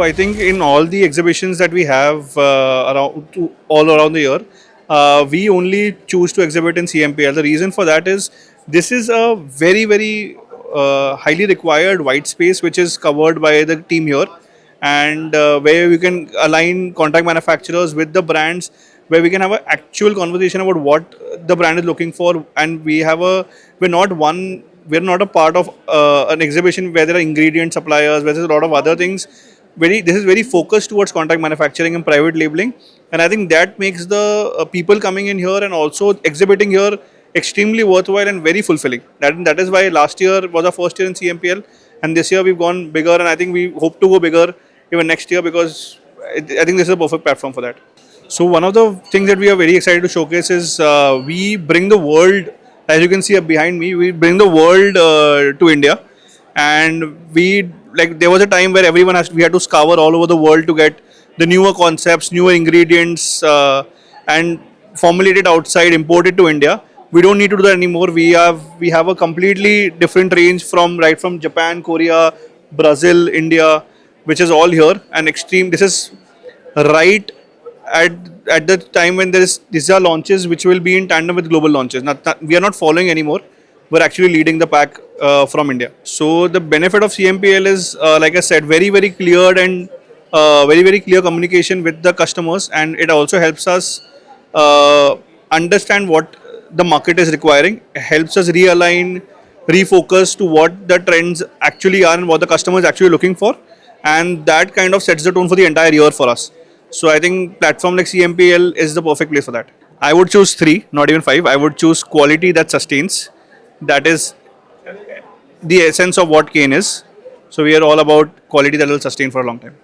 I think in all the exhibitions that we have all around the year, we only choose to exhibit in CMPL. The reason for that is this is a very highly required white space which is covered by the team here, and where we can align contract manufacturers with the brands, where we can have an actual conversation about what the brand is looking for, and we're not a part of an exhibition where there are ingredient suppliers, where there's a lot of other things. This is very focused towards contract manufacturing and private labeling, and I think that makes the people coming in here and also exhibiting here extremely worthwhile and very fulfilling. That is why last year was our first year in CMPL, and this year we've gone bigger, and I think we hope to go bigger even next year, because I think this is a perfect platform for that. So one of the things that we are very excited to showcase is we bring the world, as you can see up behind me, we bring the world to India, and there was a time where we had to scour all over the world to get the newer concepts, newer ingredients, and formulate it outside, import it to India. We don't need to do that anymore. We have a completely different range from Japan, Korea, Brazil, India, which is all here and extreme. This is right at at the time when these are launches which will be in tandem with global launches. We are not following anymore. We're actually leading the pack from India. So the benefit of CMPL is, like I said, very clear and very clear communication with the customers, and it also helps us understand what the market is requiring. Helps us realign, refocus to what the trends actually are and what the customer is actually looking for, and that kind of sets the tone for the entire year for us. So I think platform like CMPL is the perfect place for that. I would choose three, not even five. I would choose quality that sustains. That is the essence of what KAIN is. So we are all about quality that will sustain for a long time.